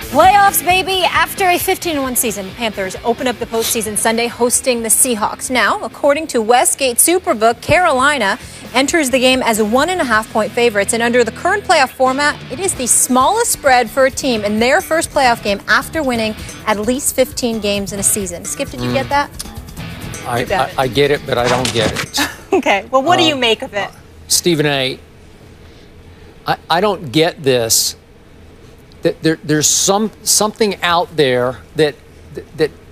Playoffs, baby. After a 15-1 season, the Panthers open up the postseason Sunday hosting the Seahawks. Now, according to Westgate Superbook, Carolina enters the game as 1.5-point favorites. And under the current playoff format, it is the smallest spread for a team in their first playoff game after winning at least 15 games in a season. Skip, did you get that? I get it, but I don't get it. Okay. Well, what do you make of it? Stephen A., I don't get this. That there's something out there that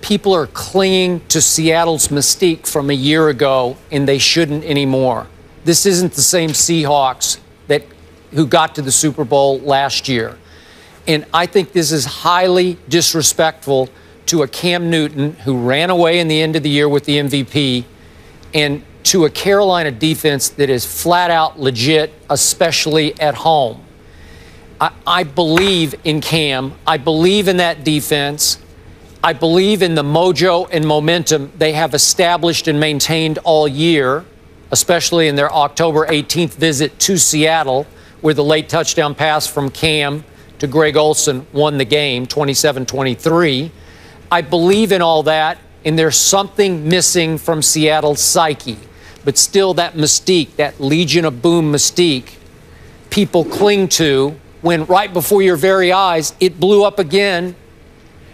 people are clinging to Seattle's mystique from a year ago, and they shouldn't anymore. This isn't the same Seahawks who got to the Super Bowl last year. And I think this is highly disrespectful to a Cam Newton who ran away in the end of the year with the MVP, and to a Carolina defense that is flat out legit, especially at home. I believe in Cam. I believe in that defense. I believe in the mojo and momentum they have established and maintained all year, especially in their October 18th visit to Seattle, where the late touchdown pass from Cam to Greg Olsen won the game 27-23. I believe in all that, and there's something missing from Seattle's psyche. But still, that mystique, that Legion of Boom mystique, people cling to, when right before your very eyes, it blew up again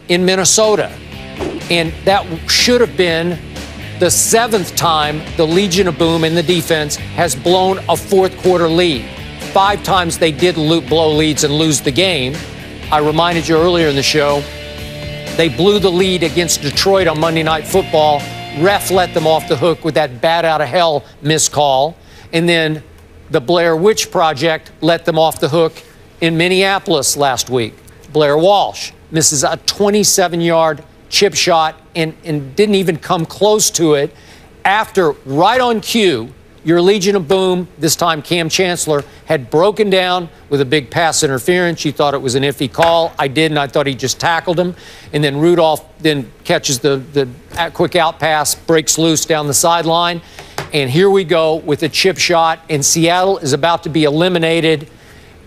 in Minnesota. And that should have been the 7th time the Legion of Boom in the defense has blown a fourth-quarter lead. 5 times they did blow leads and lose the game. I reminded you earlier in the show, they blew the lead against Detroit on Monday Night Football. Ref let them off the hook with that bat-out-of-hell missed call. And then the Blair Witch Project let them off the hook in Minneapolis last week. Blair Walsh misses a 27-yard chip shot and didn't even come close to it after, right on cue, your Legion of Boom, this time Cam Chancellor, had broken down with a big pass interference. You thought it was an iffy call. I didn't. I thought he just tackled him. And then Rudolph then catches the quick out pass, breaks loose down the sideline. And here we go with a chip shot. And Seattle is about to be eliminated.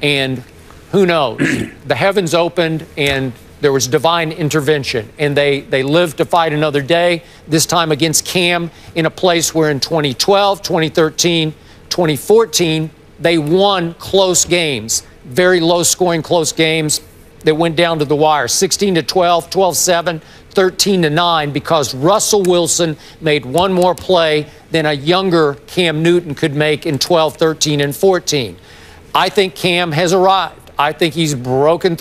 And who knows? The heavens opened, and there was divine intervention, and they lived to fight another day, this time against Cam in a place where in 2012, 2013, 2014, they won close games, very low-scoring close games that went down to the wire, 16-12, 12-7, 13-9, because Russell Wilson made one more play than a younger Cam Newton could make in 12, 13, and 14. I think Cam has arrived. I think he's broken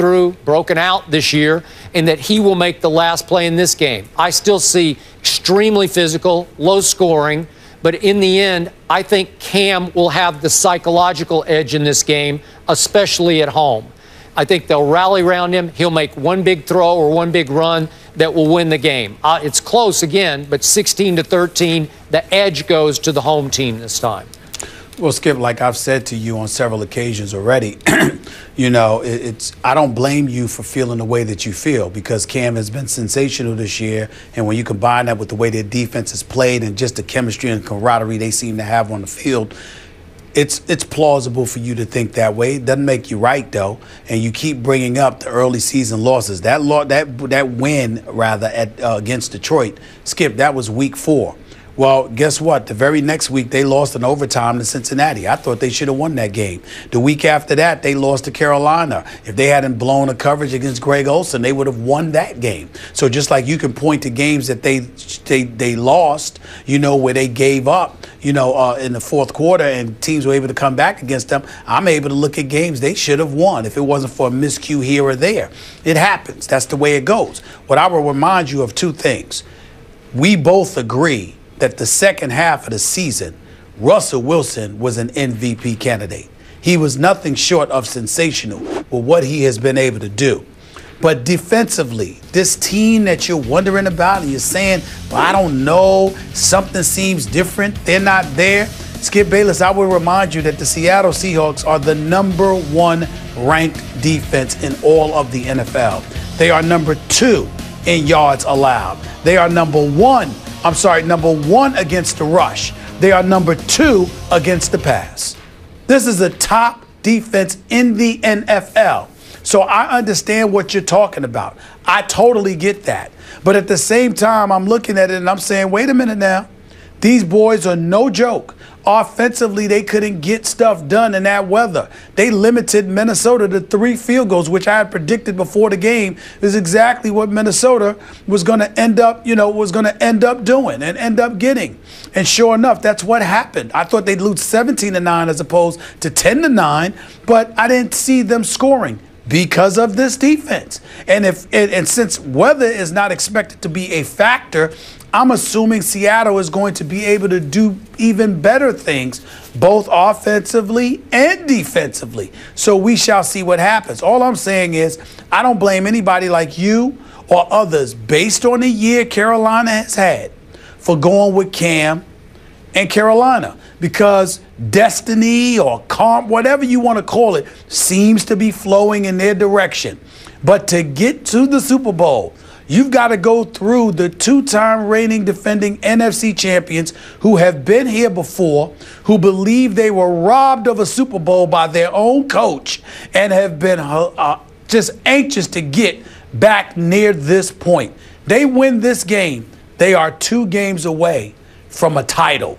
out this year, and that he will make the last play in this game. I still see extremely physical, low scoring, but in the end, I think Cam will have the psychological edge in this game, especially at home. I think they'll rally around him. He'll make one big throw or one big run that will win the game. It's close again, but 16-13, the edge goes to the home team this time. Well, Skip, like I've said to you on several occasions already, you know, I don't blame you for feeling the way that you feel, because Cam has been sensational this year. And when you combine that with the way their defense is played and just the chemistry and camaraderie they seem to have on the field, it's plausible for you to think that way. It doesn't make you right, though. And you keep bringing up the early season losses. That win, rather, against Detroit, Skip, that was week 4. Well, guess what? The very next week, they lost in overtime to Cincinnati. I thought they should have won that game. The week after that, they lost to Carolina. If they hadn't blown a coverage against Greg Olsen, they would have won that game. So just like you can point to games that they lost, you know, where they gave up, you know, in the fourth quarter and teams were able to come back against them, I'm able to look at games they should have won if it wasn't for a miscue here or there. It happens. That's the way it goes. But I will remind you of 2 things. We both agree that the second half of the season, Russell Wilson was an MVP candidate. He was nothing short of sensational with what he has been able to do. But defensively, this team that you're wondering about and you're saying, well, I don't know, something seems different, they're not there. Skip Bayless, I will remind you that the Seattle Seahawks are the #1 ranked defense in all of the NFL. They are number 2 in yards allowed. They are number 1 against the rush. They are number 2 against the pass. This is a top defense in the NFL. So I understand what you're talking about. I totally get that. But at the same time, I'm looking at it and I'm saying, wait a minute now. These boys are no joke. Offensively, they couldn't get stuff done in that weather. They limited Minnesota to 3 field goals, which I had predicted before the game is exactly what Minnesota was going to end up, doing and end up getting. And sure enough, that's what happened. I thought they'd lose 17-9 as opposed to 10-9, but I didn't see them scoring because of this defense. And since weather is not expected to be a factor, I'm assuming Seattle is going to be able to do even better things, both offensively and defensively. So we shall see what happens. All I'm saying is I don't blame anybody like you or others based on the year Carolina has had for going with Cam and Carolina, because destiny or karma, whatever you want to call it, seems to be flowing in their direction. But to get to the Super Bowl, you've got to go through the 2-time reigning defending NFC champions who have been here before, who believe they were robbed of a Super Bowl by their own coach and have been just anxious to get back near this point. They win this game, they are 2 games away from a title.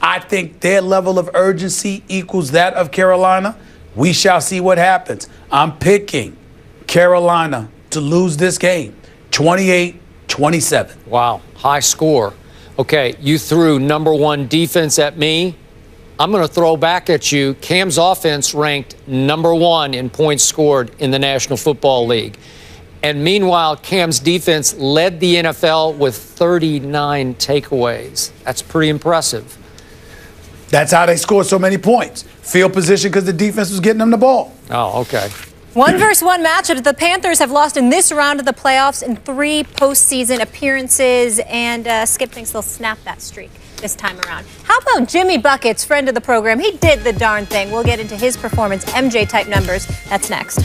I think their level of urgency equals that of Carolina. We shall see what happens. I'm picking Carolina to lose this game, 28-27. Wow, high score. Okay, you threw #1 defense at me. I'm going to throw back at you. Cam's offense ranked #1 in points scored in the National Football League. And meanwhile, Cam's defense led the NFL with 39 takeaways. That's pretty impressive. That's how they scored so many points. Field position because the defense was getting them the ball. Oh, okay. 1-versus-1 matchup. The Panthers have lost in this round of the playoffs in 3 postseason appearances, and Skip thinks they'll snap that streak this time around. How about Jimmy Buckets, friend of the program? He did the darn thing. We'll get into his performance, MJ-type numbers. That's next.